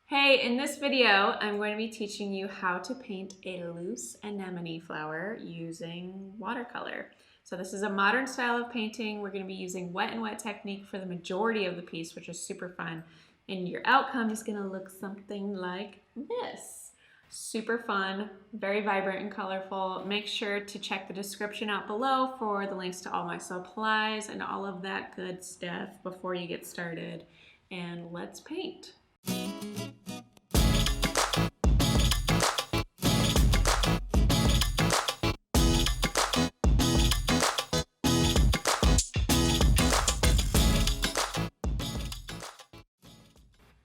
Hey, in this video, I'm going to be teaching you how to paint a loose anemone flower using watercolor. So this is a modern style of painting. We're going to be using wet and wet technique for the majority of the piece, which is super fun. And your outcome is going to look something like this. Super fun, very vibrant and colorful. Make sure to check the description out below for the links to all my supplies and all of that good stuff before you get started. And let's paint.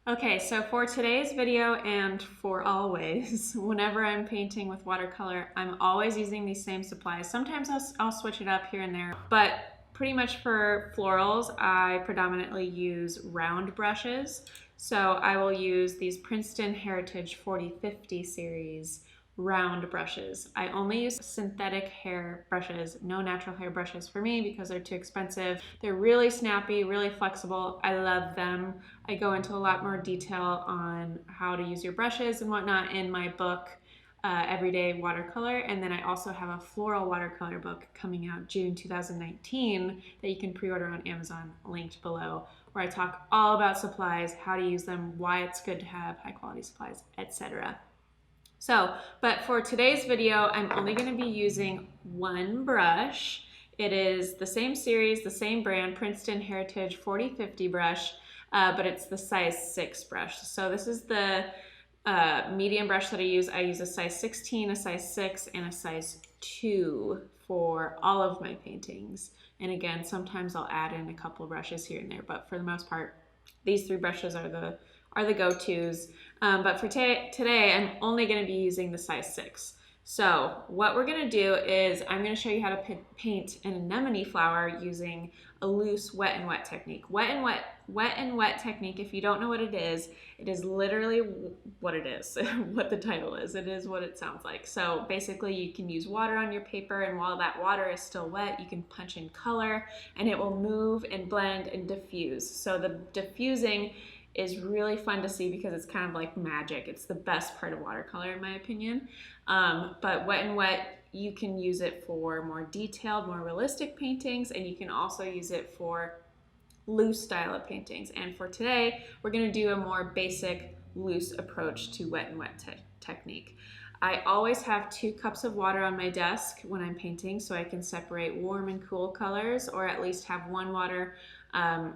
Okay, so for today's video and for always, whenever I'm painting with watercolor, I'm always using these same supplies. Sometimes I'll switch it up here and there, but pretty much for florals, I predominantly use round brushes. So I will use these Princeton Heritage 4050 series round brushes. I only use synthetic hair brushes, no natural hair brushes for me because they're too expensive. They're really snappy, really flexible. I love them. I go into a lot more detail on how to use your brushes and whatnot in my book, Everyday Watercolor. And then I also have a floral watercolor book coming out June 2019 that you can pre-order on Amazon, linked below, where I talk all about supplies, how to use them, why it's good to have high quality supplies, etc. So, but for today's video, I'm only going to be using one brush. It is the same series, the same brand, Princeton Heritage 4050 brush, but it's the size 6 brush. So this is the medium brush that I use. I use a size 16, a size 6, and a size 2 for all of my paintings. And again, sometimes I'll add in a couple of brushes here and there, but for the most part, these 3 brushes are the go-tos. But for today, I'm only going to be using the size 6. So what we're going to do is I'm going to show you how to paint an anemone flower using a loose wet and wet technique. Wet and wet technique, if you don't know what it is literally what it is, what the title is. It is what it sounds like. So basically you can use water on your paper, and while that water is still wet, you can punch in color and it will move and blend and diffuse. So the diffusing is really fun to see because it's kind of like magic. It's the best part of watercolor in my opinion. But wet and wet, you can use it for more detailed, more realistic paintings, and you can also use it for loose style of paintings. And for today, we're going to do a more basic loose approach to wet and wet technique. I always have 2 cups of water on my desk when I'm painting so I can separate warm and cool colors, or at least have one water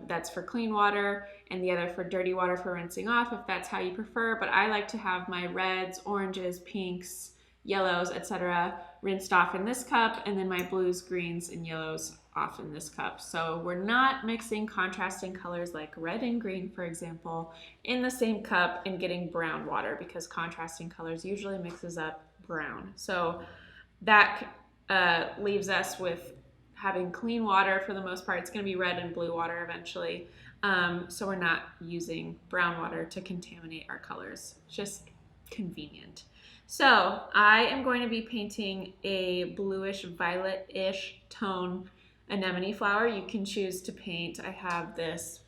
that's for clean water and the other for dirty water for rinsing off, if that's how you prefer. But I like to have my reds, oranges, pinks, yellows, etc. rinsed off in this cup, and then my blues, greens, and yellows off in this cup. So we're not mixing contrasting colors like red and green, for example, in the same cup and getting brown water, because contrasting colors usually mixes up brown. So that leaves us with having clean water for the most part. It's going to be red and blue water eventually. So we're not using brown water to contaminate our colors. Just convenient. So I am going to be painting a bluish violet-ish tone anemone flower. You can choose to paint. I have this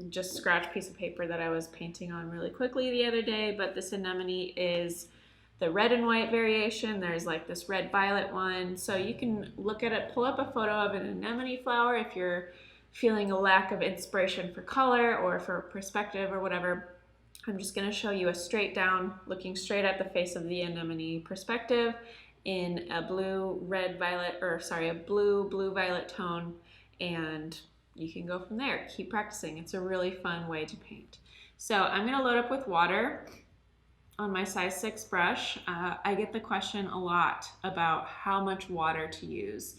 just scratch piece of paper that I was painting on really quickly the other day, but this anemone is the red and white variation. There's like this red violet one. So you can look at it, pull up a photo of an anemone flower if you're feeling a lack of inspiration for color or for perspective or whatever. I'm just going to show you a straight down, looking straight at the face of the anemone perspective in a blue violet tone, and you can go from there. Keep practicing. It's a really fun way to paint. So I'm going to load up with water on my size 6 brush. I get the question a lot about how much water to use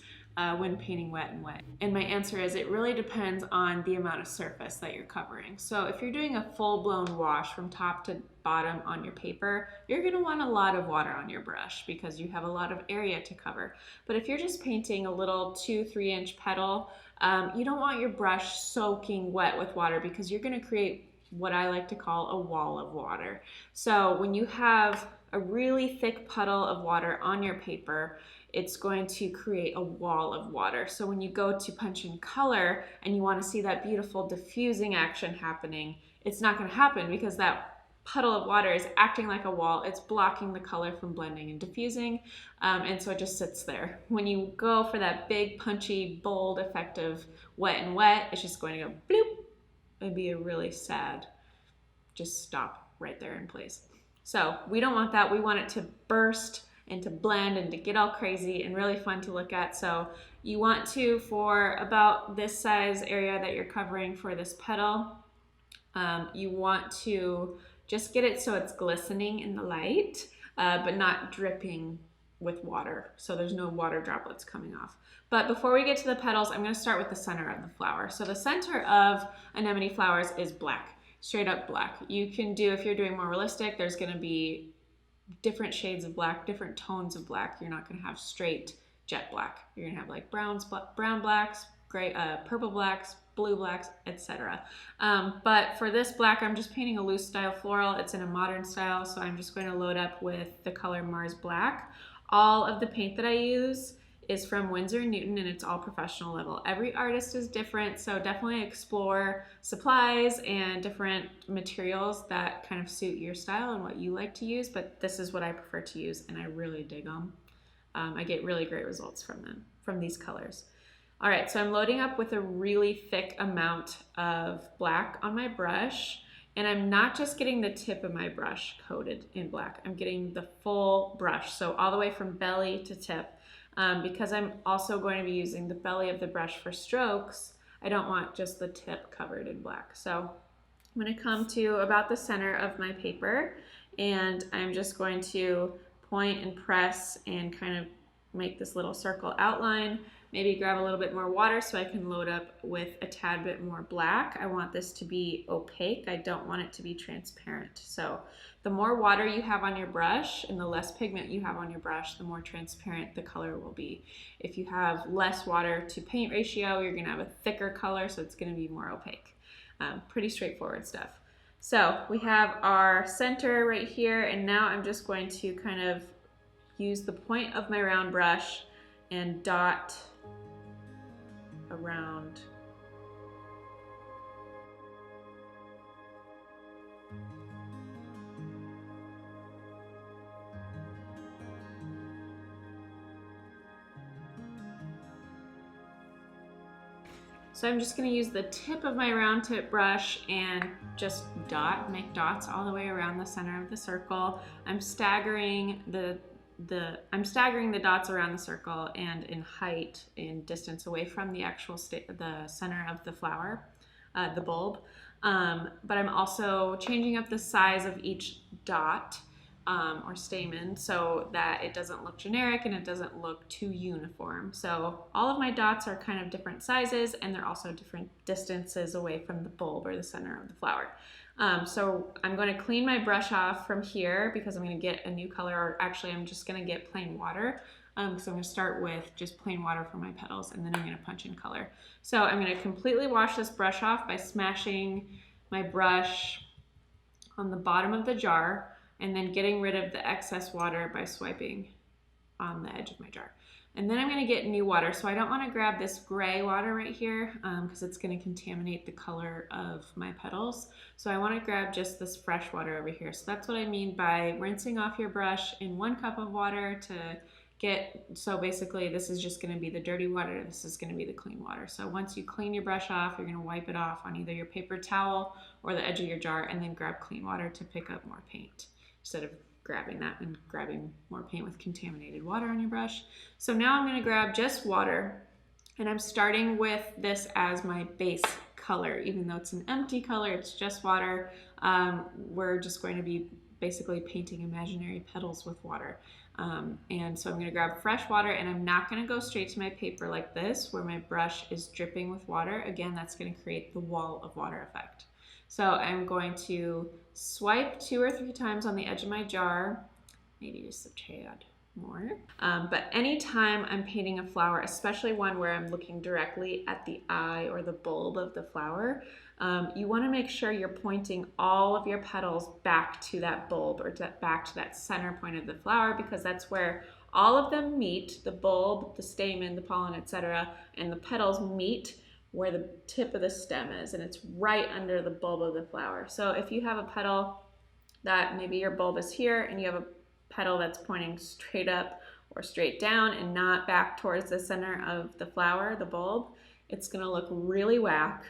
when painting wet and wet. And my answer is it really depends on the amount of surface that you're covering. So if you're doing a full-blown wash from top to bottom on your paper, you're going to want a lot of water on your brush because you have a lot of area to cover. But if you're just painting a little 2-3 inch petal, you don't want your brush soaking wet with water because you're going to create what I like to call a wall of water. So when you have a really thick puddle of water on your paper, it's going to create a wall of water. So when you go to punch in color and you want to see that beautiful diffusing action happening, it's not going to happen because that puddle of water is acting like a wall. It's blocking the color from blending and diffusing, and so it just sits there. When you go for that big, punchy, bold effect of wet and wet, it's just going to go bloop. It'd be a really sad, just stop right there in place. So we don't want that. We want it to burst and to blend and to get all crazy and really fun to look at. So you want to, for about this size area that you're covering for this petal, you want to just get it so it's glistening in the light, but not dripping with water. So there's no water droplets coming off. But before we get to the petals, I'm going to start with the center of the flower. So the center of anemone flowers is black, straight up black. You can do, if you're doing more realistic, there's going to be different shades of black, different tones of black. You're not going to have straight jet black. You're going to have like brown blacks, gray, purple blacks, blue blacks, etc. But for this black, I'm just painting a loose style floral. It's in a modern style, so I'm just going to load up with the color Mars Black. All of the paint that I use is from Winsor & Newton, and it's all professional level. Every artist is different, so definitely explore supplies and different materials that kind of suit your style and what you like to use, but this is what I prefer to use, and I really dig them. I get really great results from them, from these colors. All right, so I'm loading up with a really thick amount of black on my brush, and I'm not just getting the tip of my brush coated in black. I'm getting the full brush, so all the way from belly to tip. Because I'm also going to be using the belly of the brush for strokes, I don't want just the tip covered in black. So I'm going to come to about the center of my paper, and I'm just going to point and press and kind of make this little circle outline. Maybe grab a little bit more water so I can load up with a tad bit more black. I want this to be opaque. I don't want it to be transparent. So the more water you have on your brush and the less pigment you have on your brush, the more transparent the color will be. If you have less water to paint ratio, you're gonna have a thicker color, so it's gonna be more opaque. Pretty straightforward stuff. So we have our center right here, and now I'm just going to kind of use the point of my round brush and dot around. So I'm just going to use the tip of my round tip brush and just make dots all the way around the center of the circle. I'm staggering the dots around the circle and in height, in distance away from the actual the center of the flower, the bulb. But I'm also changing up the size of each dot or stamen so that it doesn't look generic and it doesn't look too uniform. So all of my dots are kind of different sizes, and they're also different distances away from the bulb or the center of the flower. So I'm going to clean my brush off from here because I'm going to get a new color, or actually I'm just going to get plain water. So I'm going to start with just plain water for my petals, and then I'm going to punch in color. So I'm going to completely wash this brush off by smashing my brush on the bottom of the jar, and then getting rid of the excess water by swiping on the edge of my jar. And then I'm going to get new water. So I don't want to grab this gray water right here because it's going to contaminate the color of my petals. So I want to grab just this fresh water over here. So that's what I mean by rinsing off your brush in 1 cup of water to get, so basically this is just going to be the dirty water, this is going to be the clean water. So once you clean your brush off, you're going to wipe it off on either your paper towel or the edge of your jar, and then grab clean water to pick up more paint, instead of grabbing that and grabbing more paint with contaminated water on your brush. So now I'm going to grab just water, and I'm starting with this as my base color. Even though it's an empty color, it's just water. We're just going to be basically painting imaginary petals with water. And so I'm going to grab fresh water, and I'm not going to go straight to my paper like this where my brush is dripping with water. Again, that's going to create the wall of water effect. So I'm going to swipe 2 or 3 times on the edge of my jar, maybe just a tad more. But anytime I'm painting a flower, especially one where I'm looking directly at the eye or the bulb of the flower, you want to make sure you're pointing all of your petals back to that bulb, or back to that center point of the flower, because that's where all of them meet. The bulb, the stamen, the pollen, etc., and the petals meet where the tip of the stem is, and it's right under the bulb of the flower. So if you have a petal that maybe your bulb is here and you have a petal that's pointing straight up or straight down and not back towards the center of the flower, the bulb, it's going to look really whack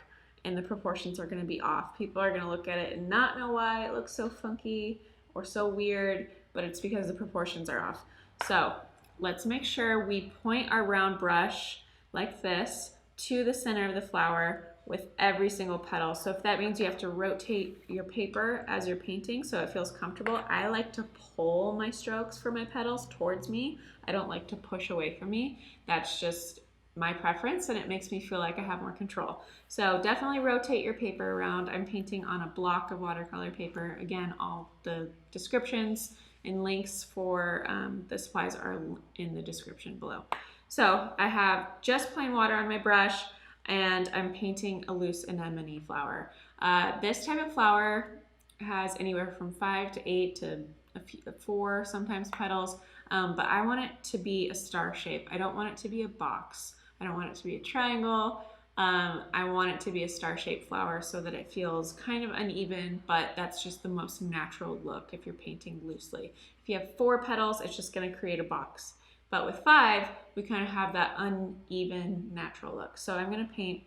and the proportions are going to be off. People are going to look at it and not know why it looks so funky or so weird, but it's because the proportions are off. So let's make sure we point our round brush like this to the center of the flower with every single petal. So if that means you have to rotate your paper as you're painting so it feels comfortable, I like to pull my strokes for my petals towards me. I don't like to push away from me. That's just my preference, and it makes me feel like I have more control. So definitely rotate your paper around. I'm painting on a block of watercolor paper. Again, all the descriptions and links for the supplies are in the description below. So I have just plain water on my brush, and I'm painting a loose anemone flower. This type of flower has anywhere from 5 to 8 to 4 sometimes petals, but I want it to be a star shape. I don't want it to be a box. I don't want it to be a triangle. I want it to be a star-shaped flower so that it feels kind of uneven, but that's just the most natural look if you're painting loosely. If you have 4 petals, it's just going to create a box. But with 5, we kind of have that uneven, natural look. So I'm going to paint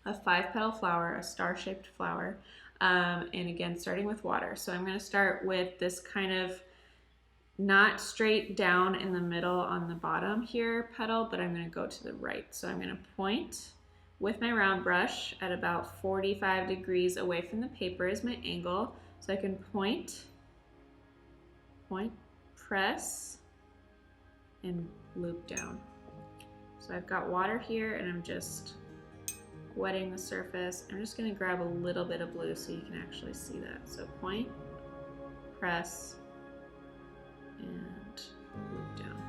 a 5-petal flower, a star-shaped flower, and again, starting with water. So I'm going to start with this kind of not straight down in the middle on the bottom here petal, but I'm going to go to the right. So I'm going to point with my round brush at about 45 degrees away from the paper is my angle. So I can point, press, and loop down. So I've got water here and I'm just wetting the surface. I'm just going to grab a little bit of blue so you can actually see that. So point, press, and loop down.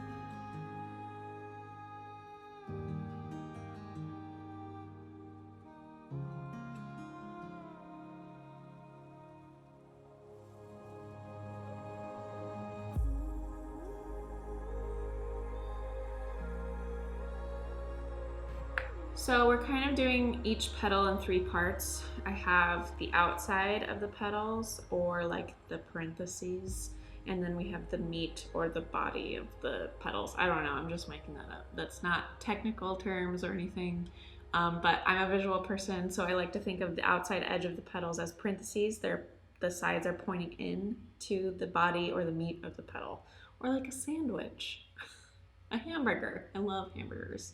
So we're kind of doing each petal in 3 parts. I have the outside of the petals, or like the parentheses, and then we have the meat or the body of the petals. I don't know, I'm just making that up. That's not technical terms or anything, but I'm a visual person, so I like to think of the outside edge of the petals as parentheses. The sides are pointing in to the body or the meat of the petal, or like a sandwich, a hamburger. I love hamburgers.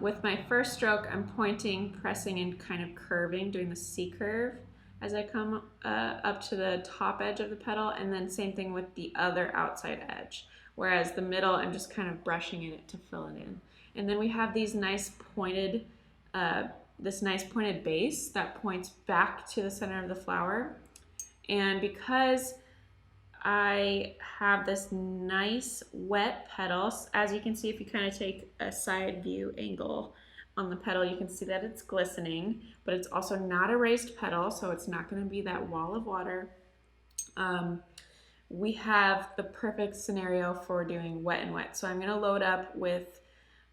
With my first stroke, I'm pointing, pressing, and kind of curving, doing the C curve as I come up to the top edge of the petal, and then same thing with the other outside edge. Whereas the middle, I'm just kind of brushing it to fill it in. And then we have these nice pointed, this nice pointed base that points back to the center of the flower. And because I have this nice wet petal, as you can see, if you kind of take a side view angle on the petal, you can see that it's glistening, but it's also not a raised petal, so it's not going to be that wall of water. We have the perfect scenario for doing wet and wet. So I'm going to load up with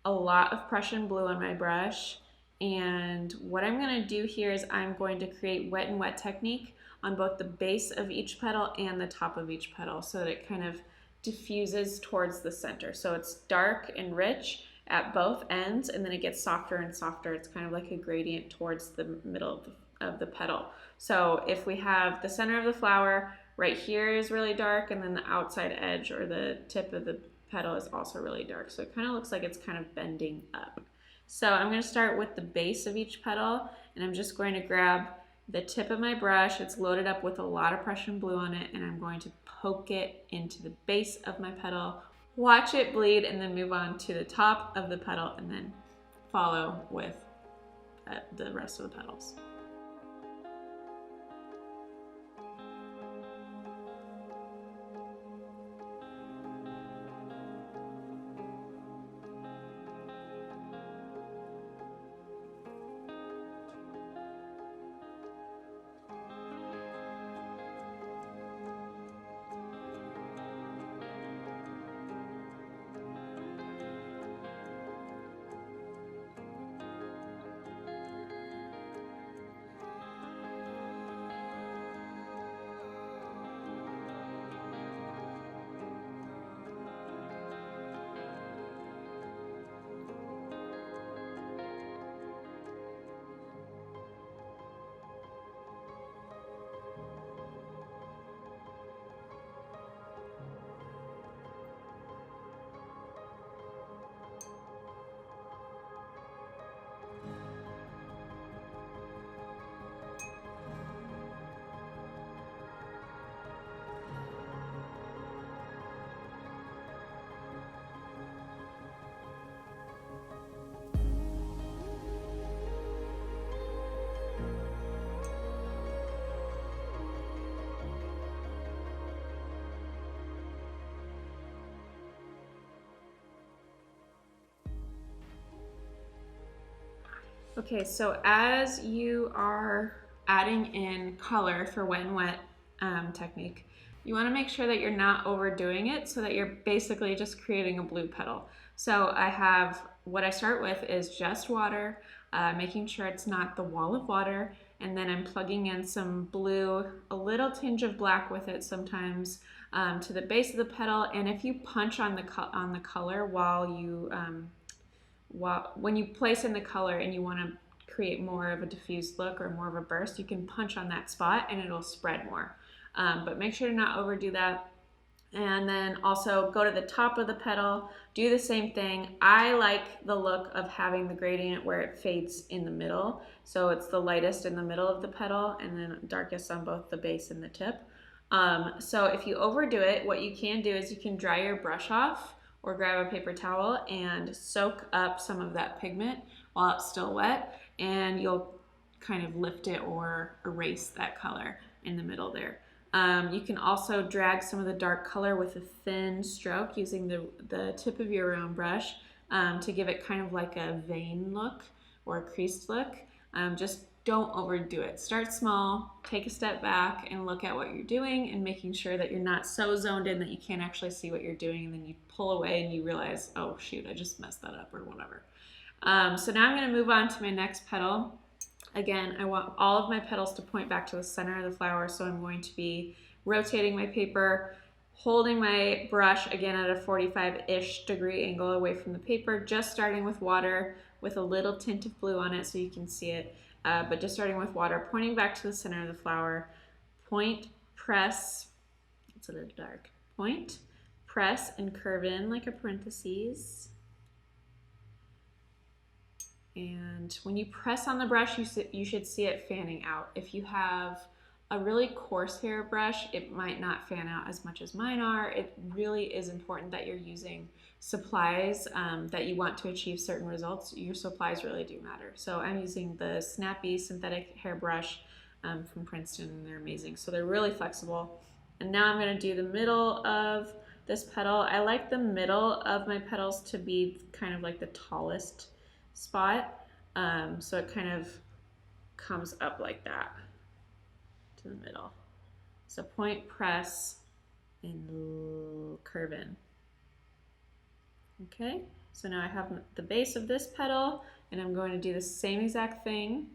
a lot of Prussian blue on my brush, and what I'm going to do here is I'm going to create wet and wet technique on both the base of each petal and the top of each petal so that it kind of diffuses towards the center. So it's dark and rich at both ends, and then it gets softer and softer. It's kind of like a gradient towards the middle of the petal. So if we have the center of the flower right here is really dark, and then the outside edge or the tip of the petal is also really dark. So it kind of looks like it's kind of bending up. So I'm going to start with the base of each petal, and I'm just going to grab the tip of my brush. It's loaded up with a lot of Prussian blue on it, and I'm going to poke it into the base of my petal, watch it bleed, and then move on to the top of the petal, and then follow with the rest of the petals. Okay, so as you are adding in color for wet and wet technique, you want to make sure that you're not overdoing it so that you're basically just creating a blue petal. So what I start with is just water, making sure it's not the wall of water, and then I'm plugging in some blue, a little tinge of black with it sometimes, to the base of the petal. And if you punch on the color when you place in the color and you want to create more of a diffused look or more of a burst, you can punch on that spot and it'll spread more. But make sure to not overdo that. And then also go to the top of the petal, do the same thing. I like the look of having the gradient where it fades in the middle. So it's the lightest in the middle of the petal and then darkest on both the base and the tip. So if you overdo it, what you can do is you can dry your brush off or grab a paper towel and soak up some of that pigment while it's still wet, and you'll kind of lift it or erase that color in the middle there. You can also drag some of the dark color with a thin stroke using the tip of your round brush to give it kind of like a vein look or a creased look. Just don't overdo it. Start small, take a step back and look at what you're doing and making sure that you're not so zoned in that you can't actually see what you're doing, and then you pull away and you realize, oh shoot, I just messed that up or whatever. So now I'm going to move on to my next petal. Again, I want all of my petals to point back to the center of the flower, so I'm going to be rotating my paper, holding my brush again at a 45-ish degree angle away from the paper, just starting with water with a little tint of blue on it so you can see it, but just starting with water, pointing back to the center of the flower. Point, press, it's a little dark, point, press, and curve in like a parentheses. And when you press on the brush, you should see it fanning out. If you have a really coarse hair brush, it might not fan out as much as mine are. It really is important that you're using supplies that you want to achieve certain results. Your supplies really do matter. So I'm using the Snappy synthetic hair brush from Princeton, and they're amazing. So they're really flexible. And now I'm going to do the middle of this petal. I like the middle of my petals to be kind of like the tallest spot, so it kind of comes up like that to the middle. So point, press, and curve in. Okay, so now I have the base of this petal, and I'm going to do the same exact thing.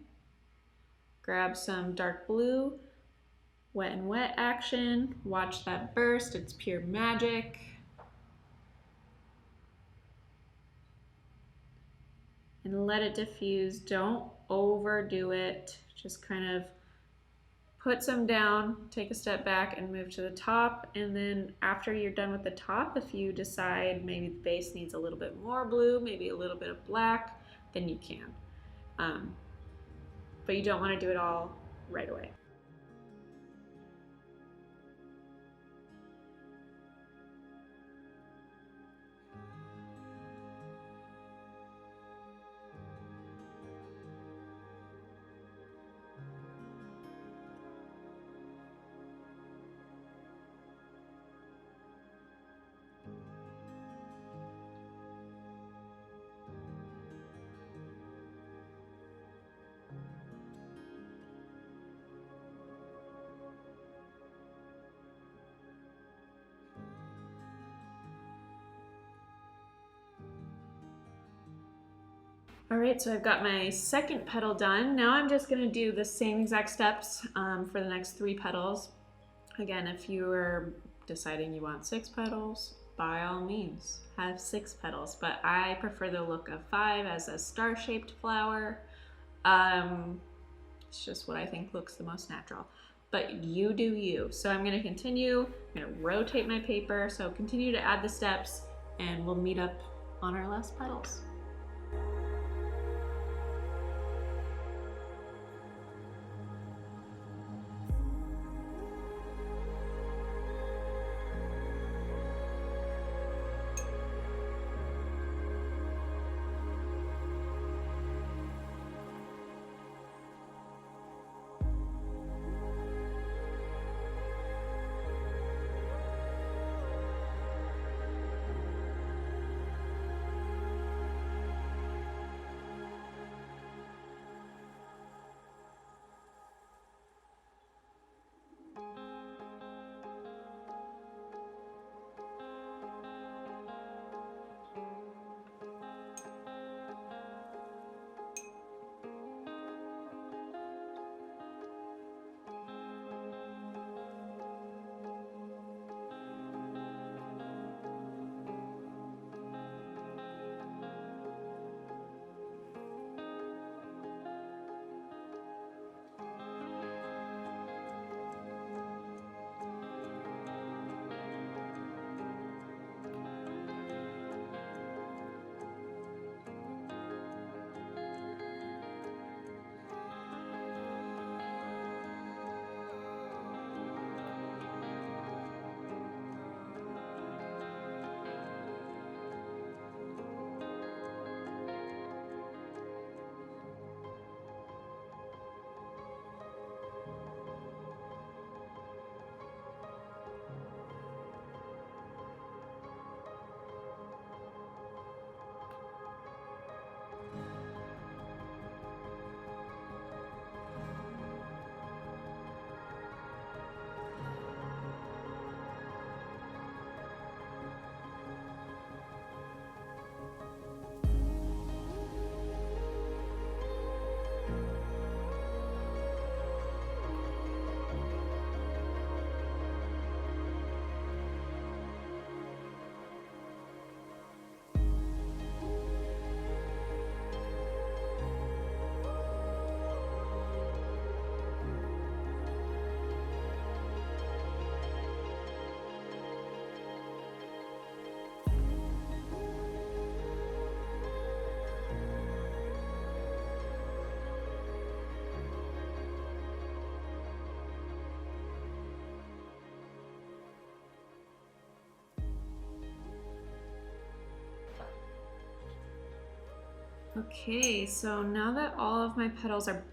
Grab some dark blue, wet and wet action, watch that burst, it's pure magic. And let it diffuse. Don't overdo it. Just kind of put some down, take a step back, and move to the top. And then after you're done with the top, if you decide maybe the base needs a little bit more blue, maybe a little bit of black, then you can. But you don't want to do it all right away. All right, so I've got my second petal done. Now I'm just gonna do the same exact steps for the next 3 petals. Again, if you are deciding you want 6 petals, by all means, have 6 petals, but I prefer the look of 5 as a star-shaped flower. It's just what I think looks the most natural, but you do you. So I'm gonna continue, I'm gonna rotate my paper, so continue to add the steps, and we'll meet up on our last petals. Okay, so now that all of my petals are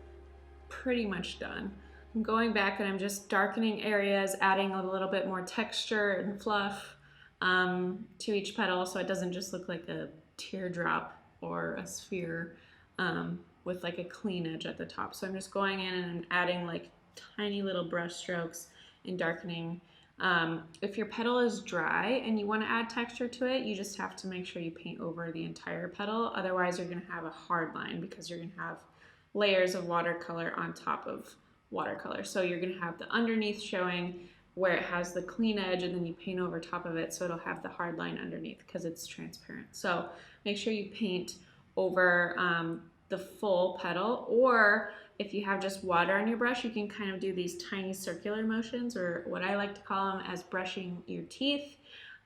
pretty much done, I'm going back and I'm just darkening areas, adding a little bit more texture and fluff to each petal so it doesn't just look like a teardrop or a sphere with like a clean edge at the top. So I'm just going in and I'm adding like tiny little brush strokes and darkening. If your petal is dry and you want to add texture to it, you just have to make sure you paint over the entire petal. Otherwise, you're going to have a hard line because you're going to have layers of watercolor on top of watercolor. So you're going to have the underneath showing where it has the clean edge, and then you paint over top of it so it'll have the hard line underneath because it's transparent. So make sure you paint over the full petal, or if you have just water on your brush, you can kind of do these tiny circular motions, or what I like to call them as brushing your teeth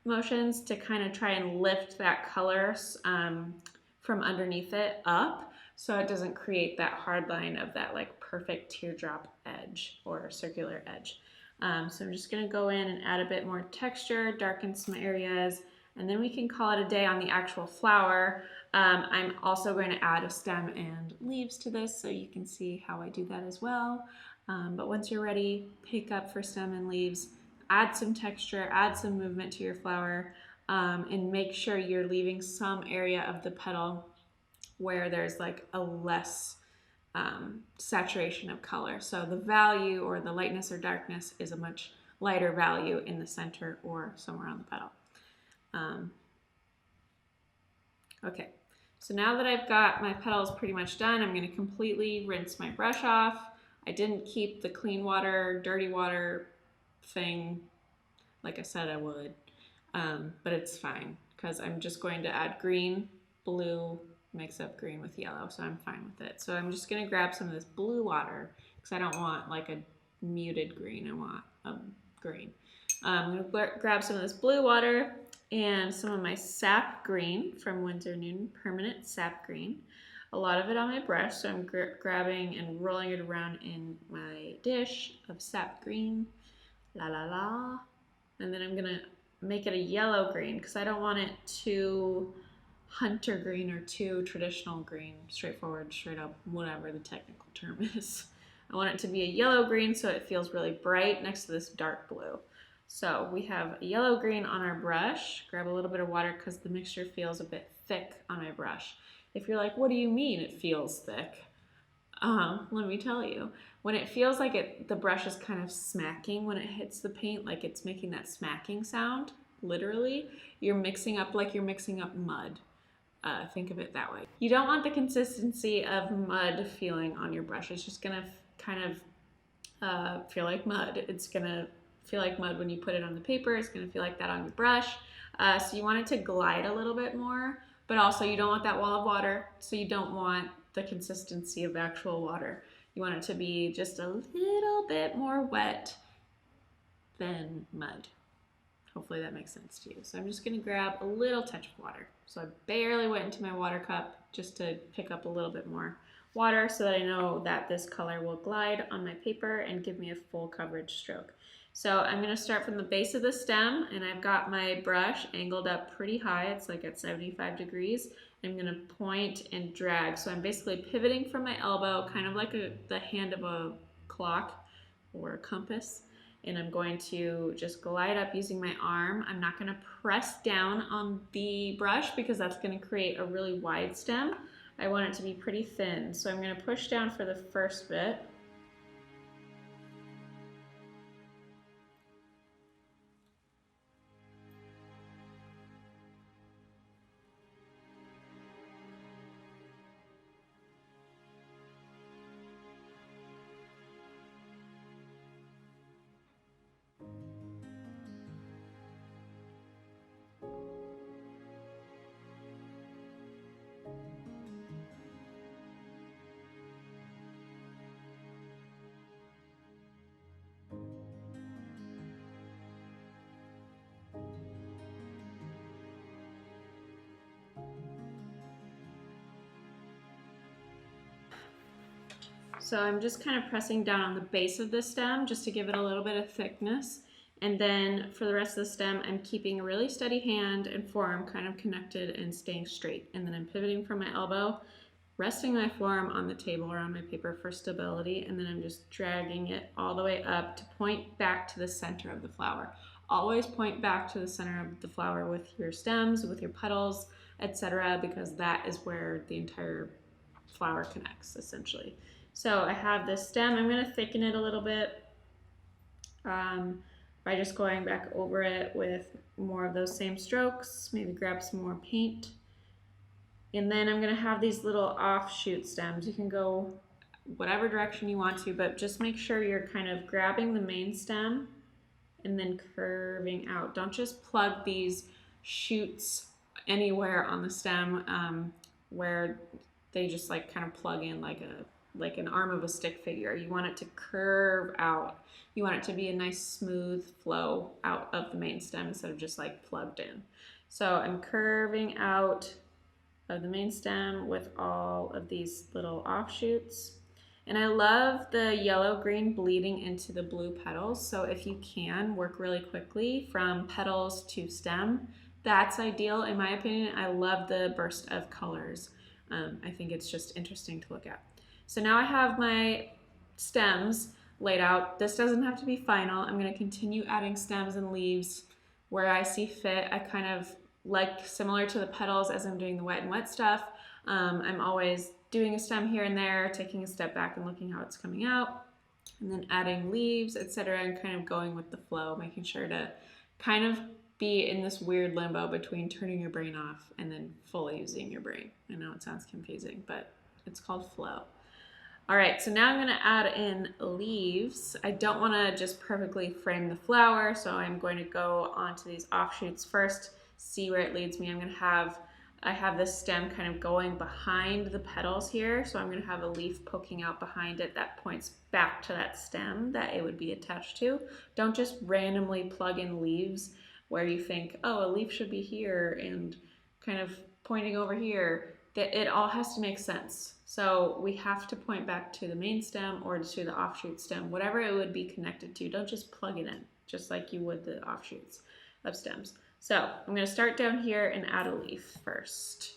motions, to kind of try and lift that color from underneath it up so it doesn't create that hard line of that like perfect teardrop edge or circular edge. So I'm just going to go in and add a bit more texture, darken some areas, and then we can call it a day on the actual flower. I'm also going to add a stem and leaves to this so you can see how I do that as well. But once you're ready, pick up for stem and leaves, add some texture, add some movement to your flower, and make sure you're leaving some area of the petal where there's like a less saturation of color. So the value or the lightness or darkness is a much lighter value in the center or somewhere on the petal. Okay, so now that I've got my petals pretty much done, I'm going to completely rinse my brush off. I didn't keep the clean water, dirty water thing like I said I would, but it's fine because I'm just going to add green, blue, mix up green with yellow, so I'm fine with it. So I'm just going to grab some of this blue water because I don't want like a muted green, I want a green. I'm going to grab some of this blue water and some of my sap green from Winsor Newton, permanent sap green. A lot of it on my brush, so I'm grabbing and rolling it around in my dish of sap green. La la la. And then I'm going to make it a yellow green because I don't want it too hunter green or too traditional green, straightforward, straight up, whatever the technical term is. I want it to be a yellow green so it feels really bright next to this dark blue. So we have a yellow green on our brush. Grab a little bit of water because the mixture feels a bit thick on my brush. If you're like, what do you mean it feels thick? Let me tell you. When it feels like the brush is kind of smacking when it hits the paint, like it's making that smacking sound, literally, you're mixing up like you're mixing up mud. Think of it that way. You don't want the consistency of mud feeling on your brush. It's just gonna kind of feel like mud. It's gonna feel like mud when you put it on the paper. It's gonna feel like that on your brush. So you want it to glide a little bit more, but also you don't want that wall of water, so you don't want the consistency of actual water. You want it to be just a little bit more wet than mud. Hopefully that makes sense to you. So I'm just gonna grab a little touch of water. So I barely went into my water cup just to pick up a little bit more water so that I know that this color will glide on my paper and give me a full coverage stroke. So I'm gonna start from the base of the stem, and I've got my brush angled up pretty high. It's like at 75 degrees. I'm gonna point and drag. So I'm basically pivoting from my elbow, kind of like the hand of a clock or a compass. And I'm going to just glide up using my arm. I'm not gonna press down on the brush because that's gonna create a really wide stem. I want it to be pretty thin. So I'm gonna push down for the first bit. So I'm just kind of pressing down on the base of the stem just to give it a little bit of thickness. And then for the rest of the stem, I'm keeping a really steady hand and forearm kind of connected and staying straight. And then I'm pivoting from my elbow resting my forearm on the table or on my paper for stability, and then I'm just dragging it all the way up to point back to the center of the flower. Always point back to the center of the flower with your stems, with your petals, etc., because that is where the entire flower connects, essentially. So I have this stem. I'm going to thicken it a little bit by just going back over it with more of those same strokes, maybe grab some more paint. And then I'm gonna have these little offshoot stems. You can go whatever direction you want to, but just make sure you're kind of grabbing the main stem and then curving out. Don't just plug these shoots anywhere on the stem where they just like kind of plug in like an arm of a stick figure. You want it to curve out. You want it to be a nice smooth flow out of the main stem instead of just like plugged in. So I'm curving out of the main stem with all of these little offshoots. And I love the yellow-green bleeding into the blue petals. So if you can, work really quickly from petals to stem. That's ideal in my opinion. I love the burst of colors. I think it's just interesting to look at. So now I have my stems laid out. This doesn't have to be final. I'm going to continue adding stems and leaves where I see fit. I kind of like similar to the petals as I'm doing the wet and wet stuff. I'm always doing a stem here and there, taking a step back and looking how it's coming out, and then adding leaves, etc., and kind of going with the flow, making sure to kind of be in this weird limbo between turning your brain off and then fully using your brain. I know it sounds confusing, but it's called flow. All right, so now I'm gonna add in leaves. I don't wanna just perfectly frame the flower, so I'm going to go onto these offshoots first, see where it leads me. I have this stem kind of going behind the petals here, so I'm gonna have a leaf poking out behind it that points back to that stem that it would be attached to. Don't just randomly plug in leaves where you think, oh, a leaf should be here and kind of pointing over here. That it all has to make sense. So we have to point back to the main stem or to the offshoot stem, whatever it would be connected to. Don't just plug it in, just like you would the offshoots of stems. So I'm going to start down here and add a leaf first.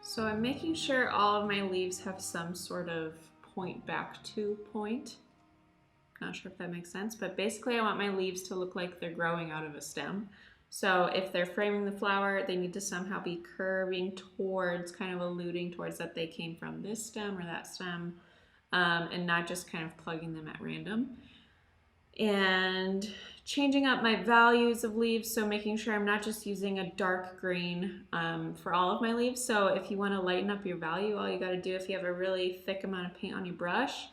So I'm making sure all of my leaves have some sort of point back to point. Not sure if that makes sense, but basically I want my leaves to look like they're growing out of a stem. So if they're framing the flower, they need to somehow be curving towards, kind of alluding towards that they came from this stem or that stem, and not just kind of plugging them at random. And changing up my values of leaves, so making sure I'm not just using a dark green for all of my leaves. So if you want to lighten up your value, all you got to do, if you have a really thick amount of paint on your brush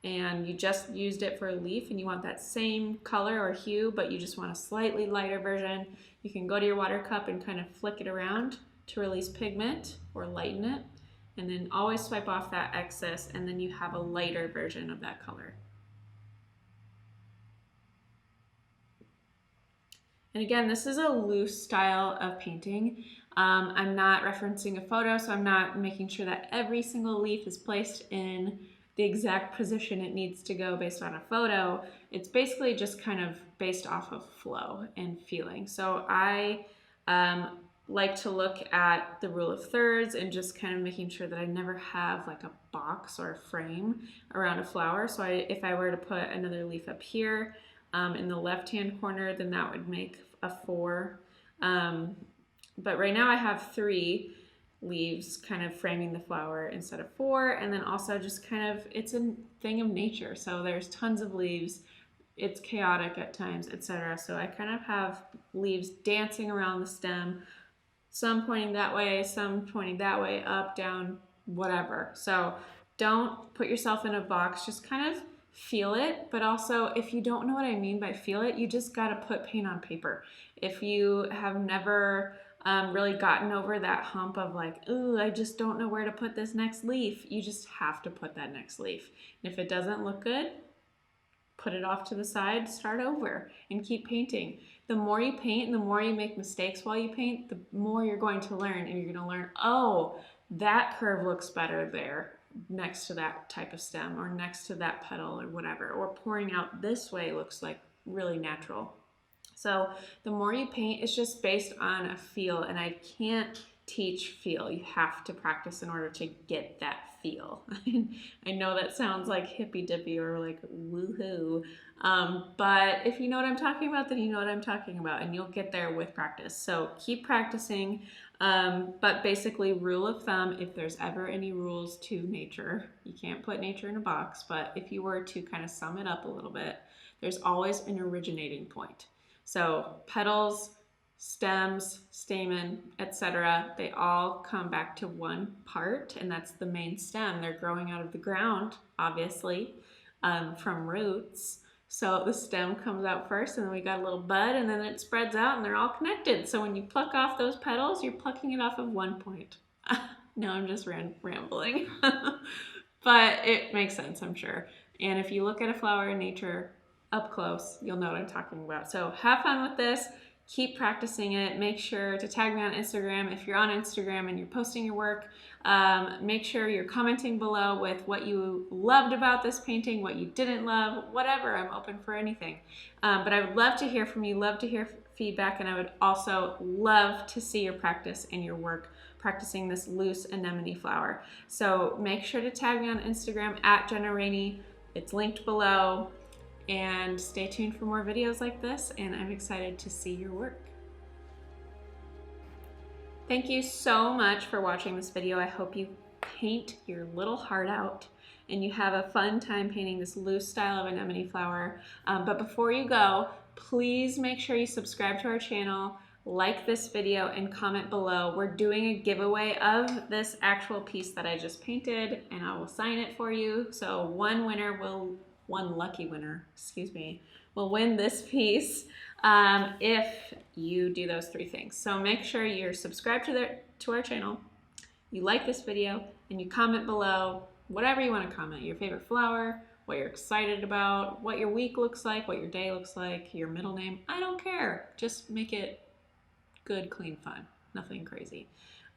and you just used it for a leaf and you want that same color or hue, but you just want a slightly lighter version, you can go to your water cup and kind of flick it around to release pigment or lighten it, and then always swipe off that excess, and then you have a lighter version of that color. And again, this is a loose style of painting. I'm not referencing a photo, so I'm not making sure that every single leaf is placed in the exact position it needs to go based on a photo. It's basically just kind of based off of flow and feeling. So I like to look at the rule of thirds and just kind of making sure that I never have like a box or a frame around a flower. So if I were to put another leaf up here in the left-hand corner, then that would make a 4. But right now I have 3 leaves kind of framing the flower instead of 4, and then also just kind of, it's a thing of nature, so there's tons of leaves, it's chaotic at times, etc. So I kind of have leaves dancing around the stem, some pointing that way, some pointing that way, up, down, whatever. So don't put yourself in a box, just kind of feel it. But also, if you don't know what I mean by feel it, you just got to put paint on paper. If you have never really gotten over that hump of like, ooh, I just don't know where to put this next leaf, you just have to put that next leaf. And if it doesn't look good, put it off to the side, start over, and keep painting. The more you paint and the more you make mistakes while you paint, the more you're going to learn. And you're going to learn, oh, that curve looks better there next to that type of stem, or next to that petal, or whatever. Or pouring out this way looks like really natural. So the more you paint, it's just based on a feel, and I can't teach feel. You have to practice in order to get that feel. I know that sounds like hippy dippy or like woohoo, but if you know what I'm talking about, then you know what I'm talking about, and you'll get there with practice. So keep practicing, but basically, rule of thumb, if there's ever any rules to nature, you can't put nature in a box, but if you were to kind of sum it up a little bit, there's always an originating point. So petals, stems, stamen, etc., they all come back to one part, and that's the main stem. They're growing out of the ground, obviously, from roots. So the stem comes out first, and then we got a little bud, and then it spreads out, and they're all connected. So when you pluck off those petals, you're plucking it off of one point. No, I'm just rambling. But it makes sense, I'm sure. And if you look at a flower in nature up close, you'll know what I'm talking about. So have fun with this. Keep practicing it. Make sure to tag me on Instagram. If you're on Instagram and you're posting your work, make sure you're commenting below with what you loved about this painting, what you didn't love, whatever. I'm open for anything. But I would love to hear from you, love to hear feedback, and I would also love to see your practice and your work practicing this loose anemone flower. So make sure to tag me on Instagram at Jenna Rainey. It's linked below. And stay tuned for more videos like this, and I'm excited to see your work. Thank you so much for watching this video. I hope you paint your little heart out and you have a fun time painting this loose style of anemone flower. But before you go, please make sure you subscribe to our channel, like this video, and comment below. We're doing a giveaway of this actual piece that I just painted, and I will sign it for you. So one lucky winner, will win this piece if you do those 3 things. So make sure you're subscribed to our channel, you like this video, and you comment below whatever you want to comment. Your favorite flower, what you're excited about, what your week looks like, what your day looks like, your middle name. I don't care. Just make it good, clean, fun. Nothing crazy.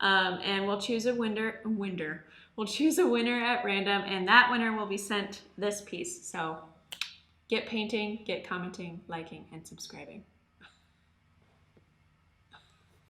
And we'll choose a winner. We'll choose a winner at random, and that winner will be sent this piece. So get painting, get commenting, liking, and subscribing.